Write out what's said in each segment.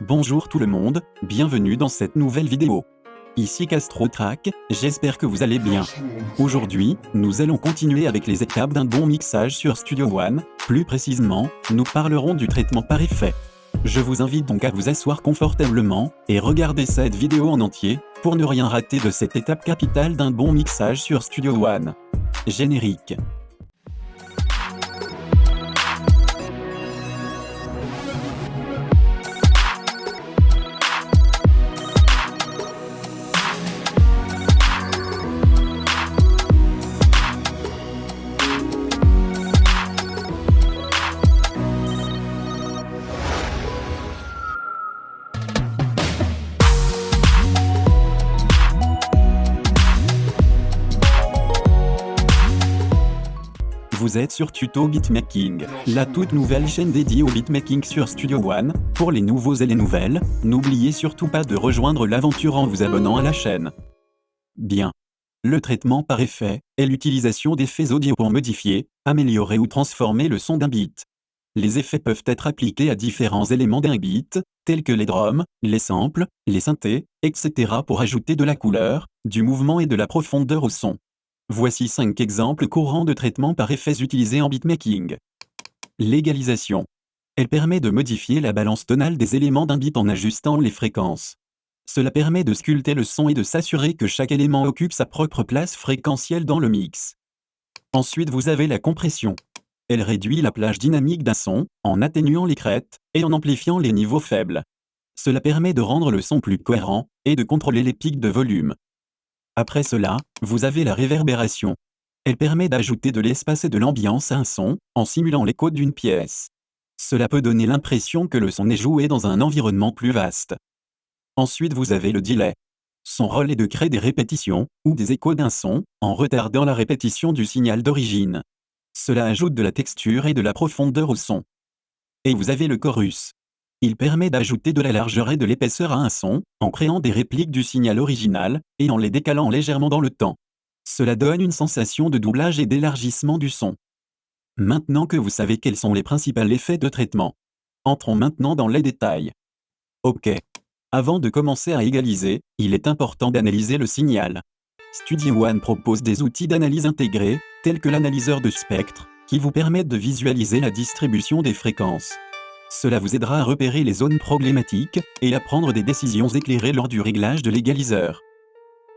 Bonjour tout le monde, bienvenue dans cette nouvelle vidéo. Ici CastroTrack, j'espère que vous allez bien. Aujourd'hui, nous allons continuer avec les étapes d'un bon mixage sur Studio One, plus précisément, nous parlerons du traitement par effet. Je vous invite donc à vous asseoir confortablement, et regarder cette vidéo en entier, pour ne rien rater de cette étape capitale d'un bon mixage sur Studio One. Générique. Vous êtes sur Tuto Beatmaking, la toute nouvelle chaîne dédiée au beatmaking sur Studio One. Pour les nouveaux et les nouvelles, n'oubliez surtout pas de rejoindre l'aventure en vous abonnant à la chaîne. Bien. Le traitement par effet est l'utilisation d'effets audio pour modifier, améliorer ou transformer le son d'un beat. Les effets peuvent être appliqués à différents éléments d'un beat, tels que les drums, les samples, les synthés, etc. pour ajouter de la couleur, du mouvement et de la profondeur au son. Voici 5 exemples courants de traitements par effets utilisés en beatmaking. L'égalisation. Elle permet de modifier la balance tonale des éléments d'un beat en ajustant les fréquences. Cela permet de sculpter le son et de s'assurer que chaque élément occupe sa propre place fréquentielle dans le mix. Ensuite vous avez la compression. Elle réduit la plage dynamique d'un son, en atténuant les crêtes, et en amplifiant les niveaux faibles. Cela permet de rendre le son plus cohérent, et de contrôler les pics de volume. Après cela, vous avez la réverbération. Elle permet d'ajouter de l'espace et de l'ambiance à un son, en simulant l'écho d'une pièce. Cela peut donner l'impression que le son est joué dans un environnement plus vaste. Ensuite vous avez le delay. Son rôle est de créer des répétitions, ou des échos d'un son, en retardant la répétition du signal d'origine. Cela ajoute de la texture et de la profondeur au son. Et vous avez le chorus. Il permet d'ajouter de la largeur et de l'épaisseur à un son, en créant des répliques du signal original, et en les décalant légèrement dans le temps. Cela donne une sensation de doublage et d'élargissement du son. Maintenant que vous savez quels sont les principaux effets de traitement, entrons maintenant dans les détails. Ok. Avant de commencer à égaliser, il est important d'analyser le signal. Studio One propose des outils d'analyse intégrés, tels que l'analyseur de spectre, qui vous permettent de visualiser la distribution des fréquences. Cela vous aidera à repérer les zones problématiques, et à prendre des décisions éclairées lors du réglage de l'égaliseur.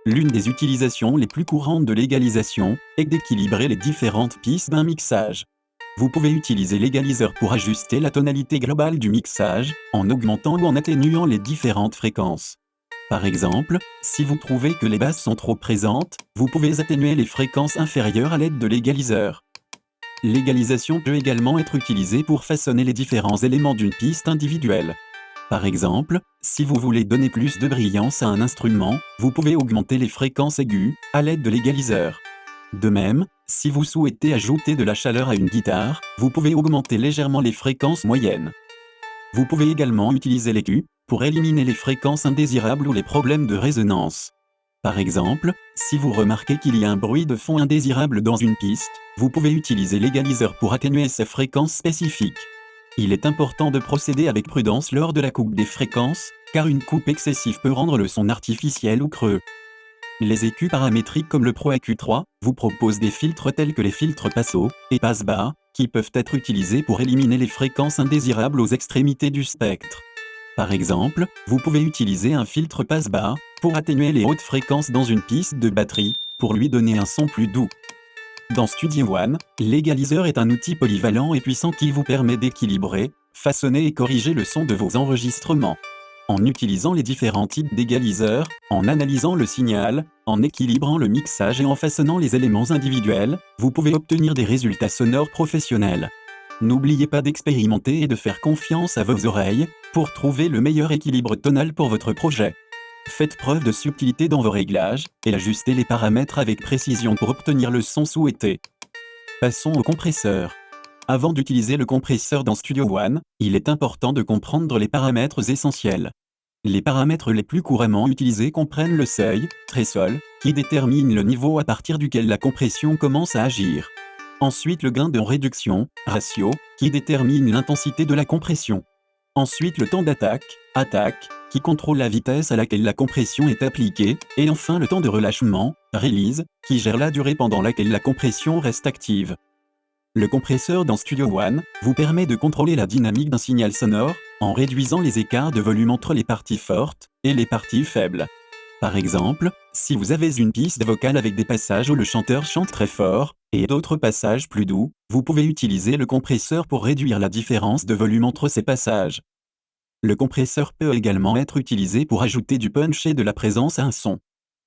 L'une des utilisations les plus courantes de l'égalisation est d'équilibrer les différentes pistes d'un mixage. Vous pouvez utiliser l'égaliseur pour ajuster la tonalité globale du mixage, en augmentant ou en atténuant les différentes fréquences. Par exemple, si vous trouvez que les basses sont trop présentes, vous pouvez atténuer les fréquences inférieures à l'aide de l'égaliseur. L'égalisation peut également être utilisée pour façonner les différents éléments d'une piste individuelle. Par exemple, si vous voulez donner plus de brillance à un instrument, vous pouvez augmenter les fréquences aiguës, à l'aide de l'égaliseur. De même, si vous souhaitez ajouter de la chaleur à une guitare, vous pouvez augmenter légèrement les fréquences moyennes. Vous pouvez également utiliser l'EQ, pour éliminer les fréquences indésirables ou les problèmes de résonance. Par exemple, si vous remarquez qu'il y a un bruit de fond indésirable dans une piste, vous pouvez utiliser l'égaliseur pour atténuer ces fréquences spécifiques. Il est important de procéder avec prudence lors de la coupe des fréquences, car une coupe excessive peut rendre le son artificiel ou creux. Les EQ paramétriques comme le Pro EQ3 vous proposent des filtres tels que les filtres passe-haut et passe-bas, qui peuvent être utilisés pour éliminer les fréquences indésirables aux extrémités du spectre. Par exemple, vous pouvez utiliser un filtre passe-bas pour atténuer les hautes fréquences dans une piste de batterie, pour lui donner un son plus doux. Dans Studio One, l'égaliseur est un outil polyvalent et puissant qui vous permet d'équilibrer, façonner et corriger le son de vos enregistrements. En utilisant les différents types d'égaliseurs, en analysant le signal, en équilibrant le mixage et en façonnant les éléments individuels, vous pouvez obtenir des résultats sonores professionnels. N'oubliez pas d'expérimenter et de faire confiance à vos oreilles, pour trouver le meilleur équilibre tonal pour votre projet. Faites preuve de subtilité dans vos réglages, et ajustez les paramètres avec précision pour obtenir le son souhaité. Passons au compresseur. Avant d'utiliser le compresseur dans Studio One, il est important de comprendre les paramètres essentiels. Les paramètres les plus couramment utilisés comprennent le seuil, threshold, qui détermine le niveau à partir duquel la compression commence à agir. Ensuite le gain de réduction, ratio, qui détermine l'intensité de la compression. Ensuite le temps d'attaque, attaque, qui contrôle la vitesse à laquelle la compression est appliquée, et enfin le temps de relâchement, release, qui gère la durée pendant laquelle la compression reste active. Le compresseur dans Studio One vous permet de contrôler la dynamique d'un signal sonore, en réduisant les écarts de volume entre les parties fortes et les parties faibles. Par exemple, si vous avez une piste vocale avec des passages où le chanteur chante très fort, et d'autres passages plus doux, vous pouvez utiliser le compresseur pour réduire la différence de volume entre ces passages. Le compresseur peut également être utilisé pour ajouter du punch et de la présence à un son.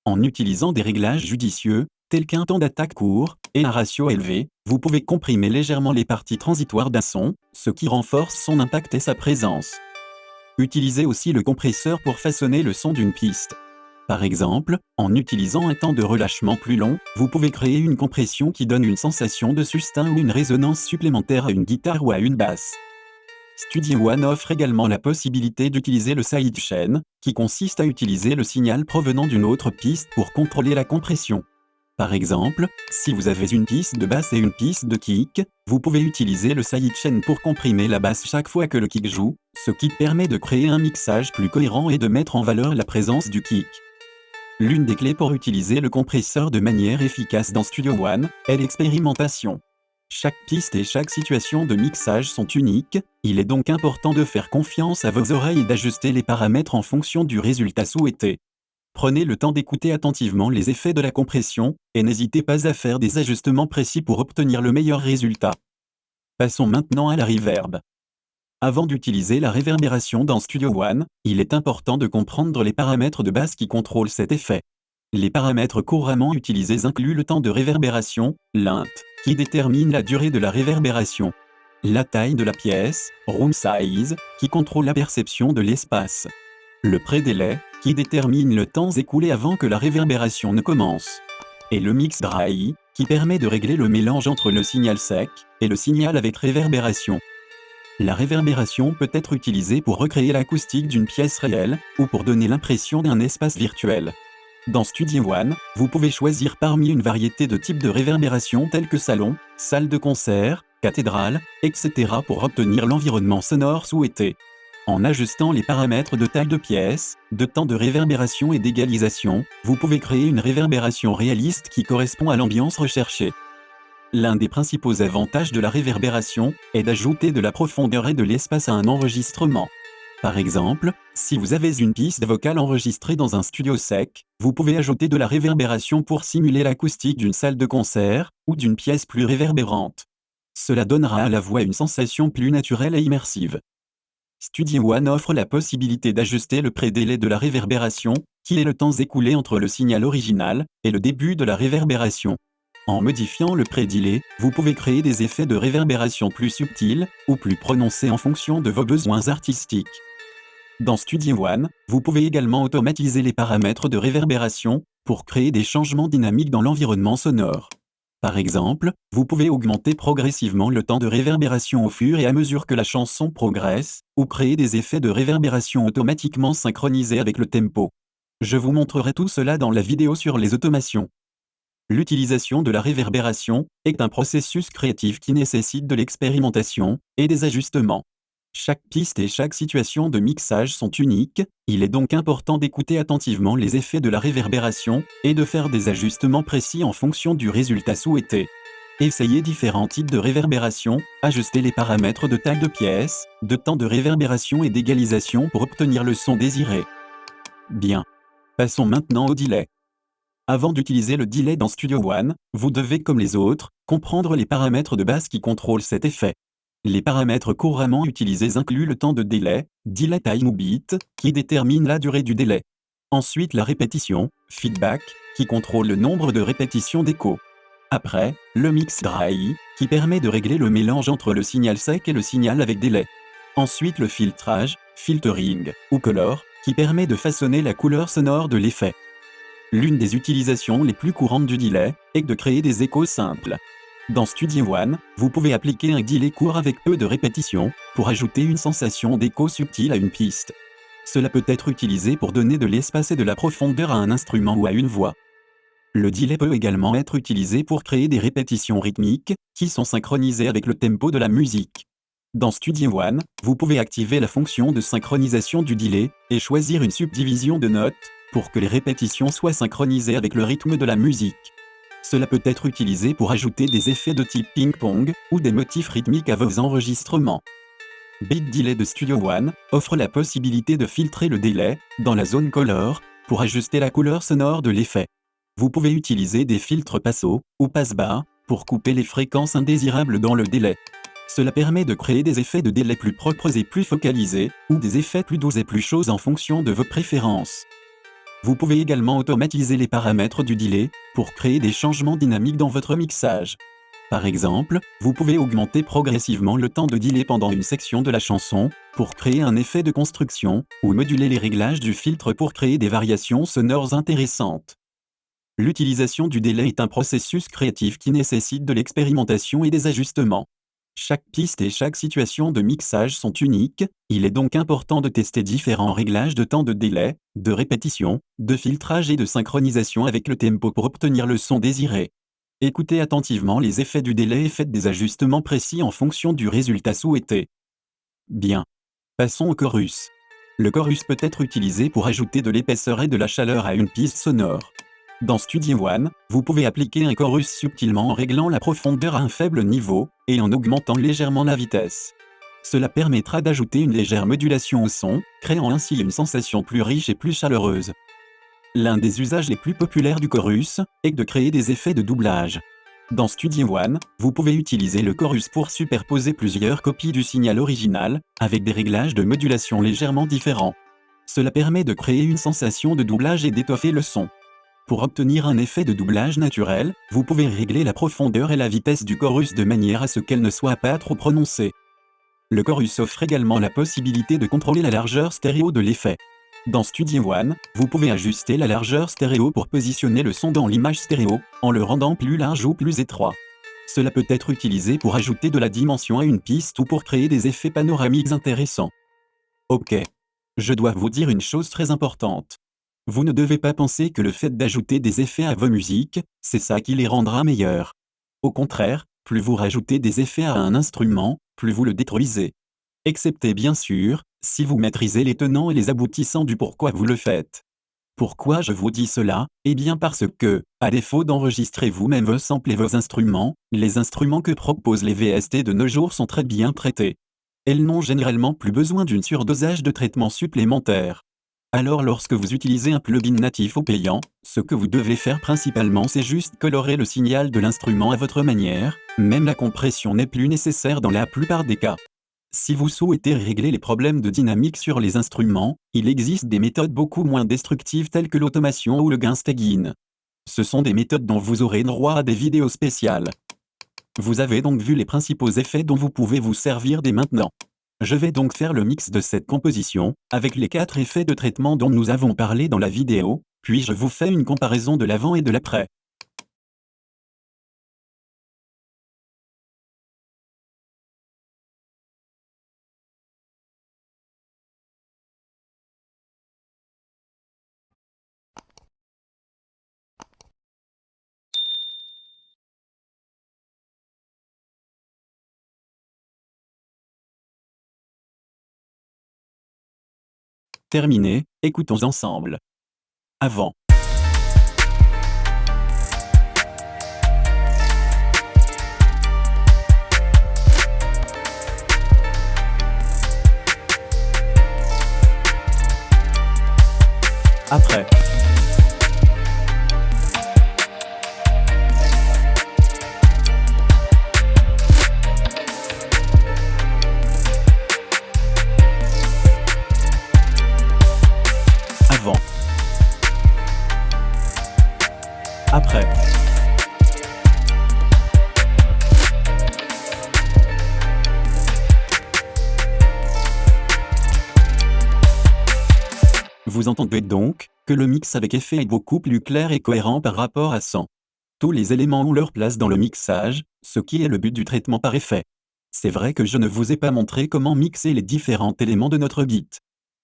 En utilisant des réglages judicieux, tels qu'un temps d'attaque court et un ratio élevé, vous pouvez comprimer légèrement les parties transitoires d'un son, ce qui renforce son impact et sa présence. Utilisez aussi le compresseur pour façonner le son d'une piste. Par exemple, en utilisant un temps de relâchement plus long, vous pouvez créer une compression qui donne une sensation de sustain ou une résonance supplémentaire à une guitare ou à une basse. Studio One offre également la possibilité d'utiliser le sidechain, qui consiste à utiliser le signal provenant d'une autre piste pour contrôler la compression. Par exemple, si vous avez une piste de basse et une piste de kick, vous pouvez utiliser le sidechain pour comprimer la basse chaque fois que le kick joue, ce qui permet de créer un mixage plus cohérent et de mettre en valeur la présence du kick. L'une des clés pour utiliser le compresseur de manière efficace dans Studio One est l'expérimentation. Chaque piste et chaque situation de mixage sont uniques, il est donc important de faire confiance à vos oreilles et d'ajuster les paramètres en fonction du résultat souhaité. Prenez le temps d'écouter attentivement les effets de la compression, et n'hésitez pas à faire des ajustements précis pour obtenir le meilleur résultat. Passons maintenant à la reverb. Avant d'utiliser la réverbération dans Studio One, il est important de comprendre les paramètres de base qui contrôlent cet effet. Les paramètres couramment utilisés incluent le temps de réverbération, l'int, qui détermine la durée de la réverbération. La taille de la pièce, room size, qui contrôle la perception de l'espace. Le pré-délai, qui détermine le temps écoulé avant que la réverbération ne commence. Et le mix dry, qui permet de régler le mélange entre le signal sec et le signal avec réverbération. La réverbération peut être utilisée pour recréer l'acoustique d'une pièce réelle, ou pour donner l'impression d'un espace virtuel. Dans Studio One, vous pouvez choisir parmi une variété de types de réverbération tels que salon, salle de concert, cathédrale, etc. pour obtenir l'environnement sonore souhaité. En ajustant les paramètres de taille de pièce, de temps de réverbération et d'égalisation, vous pouvez créer une réverbération réaliste qui correspond à l'ambiance recherchée. L'un des principaux avantages de la réverbération est d'ajouter de la profondeur et de l'espace à un enregistrement. Par exemple, si vous avez une piste vocale enregistrée dans un studio sec, vous pouvez ajouter de la réverbération pour simuler l'acoustique d'une salle de concert ou d'une pièce plus réverbérante. Cela donnera à la voix une sensation plus naturelle et immersive. Studio One offre la possibilité d'ajuster le pré-délai de la réverbération, qui est le temps écoulé entre le signal original et le début de la réverbération. En modifiant le pré-délai, vous pouvez créer des effets de réverbération plus subtils ou plus prononcés en fonction de vos besoins artistiques. Dans Studio One, vous pouvez également automatiser les paramètres de réverbération pour créer des changements dynamiques dans l'environnement sonore. Par exemple, vous pouvez augmenter progressivement le temps de réverbération au fur et à mesure que la chanson progresse, ou créer des effets de réverbération automatiquement synchronisés avec le tempo. Je vous montrerai tout cela dans la vidéo sur les automations. L'utilisation de la réverbération est un processus créatif qui nécessite de l'expérimentation et des ajustements. Chaque piste et chaque situation de mixage sont uniques, il est donc important d'écouter attentivement les effets de la réverbération et de faire des ajustements précis en fonction du résultat souhaité. Essayez différents types de réverbération, ajustez les paramètres de taille de pièce, de temps de réverbération et d'égalisation pour obtenir le son désiré. Bien. Passons maintenant au delay. Avant d'utiliser le delay dans Studio One, vous devez, comme les autres, comprendre les paramètres de base qui contrôlent cet effet. Les paramètres couramment utilisés incluent le temps de délai, delay time ou beat, qui détermine la durée du délai. Ensuite la répétition, feedback, qui contrôle le nombre de répétitions d'écho. Après, le mix dry, qui permet de régler le mélange entre le signal sec et le signal avec délai. Ensuite le filtrage, filtering, ou color, qui permet de façonner la couleur sonore de l'effet. L'une des utilisations les plus courantes du delay est de créer des échos simples. Dans Studio One, vous pouvez appliquer un delay court avec peu de répétitions pour ajouter une sensation d'écho subtil à une piste. Cela peut être utilisé pour donner de l'espace et de la profondeur à un instrument ou à une voix. Le delay peut également être utilisé pour créer des répétitions rythmiques qui sont synchronisées avec le tempo de la musique. Dans Studio One, vous pouvez activer la fonction de synchronisation du delay et choisir une subdivision de notes pour que les répétitions soient synchronisées avec le rythme de la musique. Cela peut être utilisé pour ajouter des effets de type ping-pong ou des motifs rythmiques à vos enregistrements. Beat Delay de Studio One offre la possibilité de filtrer le délai dans la zone color pour ajuster la couleur sonore de l'effet. Vous pouvez utiliser des filtres passo ou passe-bas pour couper les fréquences indésirables dans le délai. Cela permet de créer des effets de délai plus propres et plus focalisés, ou des effets plus doux et plus chauds en fonction de vos préférences. Vous pouvez également automatiser les paramètres du delay pour créer des changements dynamiques dans votre mixage. Par exemple, vous pouvez augmenter progressivement le temps de delay pendant une section de la chanson pour créer un effet de construction, ou moduler les réglages du filtre pour créer des variations sonores intéressantes. L'utilisation du delay est un processus créatif qui nécessite de l'expérimentation et des ajustements. Chaque piste et chaque situation de mixage sont uniques, il est donc important de tester différents réglages de temps de délai, de répétition, de filtrage et de synchronisation avec le tempo pour obtenir le son désiré. Écoutez attentivement les effets du délai et faites des ajustements précis en fonction du résultat souhaité. Bien. Passons au chorus. Le chorus peut être utilisé pour ajouter de l'épaisseur et de la chaleur à une piste sonore. Dans Studio One, vous pouvez appliquer un chorus subtilement en réglant la profondeur à un faible niveau et en augmentant légèrement la vitesse. Cela permettra d'ajouter une légère modulation au son, créant ainsi une sensation plus riche et plus chaleureuse. L'un des usages les plus populaires du chorus est de créer des effets de doublage. Dans Studio One, vous pouvez utiliser le chorus pour superposer plusieurs copies du signal original, avec des réglages de modulation légèrement différents. Cela permet de créer une sensation de doublage et d'étoffer le son. Pour obtenir un effet de doublage naturel, vous pouvez régler la profondeur et la vitesse du chorus de manière à ce qu'elle ne soit pas trop prononcée. Le chorus offre également la possibilité de contrôler la largeur stéréo de l'effet. Dans Studio One, vous pouvez ajuster la largeur stéréo pour positionner le son dans l'image stéréo, en le rendant plus large ou plus étroit. Cela peut être utilisé pour ajouter de la dimension à une piste ou pour créer des effets panoramiques intéressants. Ok. Je dois vous dire une chose très importante. Vous ne devez pas penser que le fait d'ajouter des effets à vos musiques, c'est ça qui les rendra meilleurs. Au contraire, plus vous rajoutez des effets à un instrument, plus vous le détruisez. Excepté bien sûr, si vous maîtrisez les tenants et les aboutissants du pourquoi vous le faites. Pourquoi je vous dis cela? Eh bien parce que, à défaut d'enregistrer vous-même vos samples et vos instruments, les instruments que proposent les VST de nos jours sont très bien traités. Elles n'ont généralement plus besoin d'une surdosage de traitement supplémentaire. Alors lorsque vous utilisez un plugin natif ou payant, ce que vous devez faire principalement c'est juste colorer le signal de l'instrument à votre manière, même la compression n'est plus nécessaire dans la plupart des cas. Si vous souhaitez régler les problèmes de dynamique sur les instruments, il existe des méthodes beaucoup moins destructives telles que l'automation ou le gain staging. Ce sont des méthodes dont vous aurez droit à des vidéos spéciales. Vous avez donc vu les principaux effets dont vous pouvez vous servir dès maintenant. Je vais donc faire le mix de cette composition, avec les 4 effets de traitement dont nous avons parlé dans la vidéo, puis je vous fais une comparaison de l'avant et de l'après. Terminé, écoutons ensemble. Avant. Après. Avant. Après. Vous entendez donc que le mix avec effet est beaucoup plus clair et cohérent par rapport à sans. Tous les éléments ont leur place dans le mixage, ce qui est le but du traitement par effet. C'est vrai que je ne vous ai pas montré comment mixer les différents éléments de notre beat.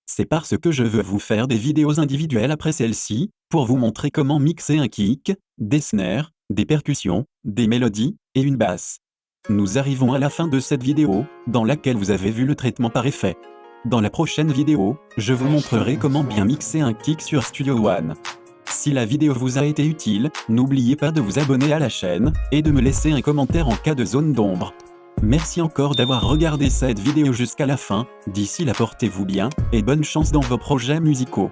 C'est parce que je veux vous faire des vidéos individuelles après celle-ci, pour vous montrer comment mixer un kick, des snares, des percussions, des mélodies, et une basse. Nous arrivons à la fin de cette vidéo, dans laquelle vous avez vu le traitement par effet. Dans la prochaine vidéo, je vous montrerai comment bien mixer un kick sur Studio One. Si la vidéo vous a été utile, n'oubliez pas de vous abonner à la chaîne, et de me laisser un commentaire en cas de zone d'ombre. Merci encore d'avoir regardé cette vidéo jusqu'à la fin, d'ici là portez-vous bien, et bonne chance dans vos projets musicaux.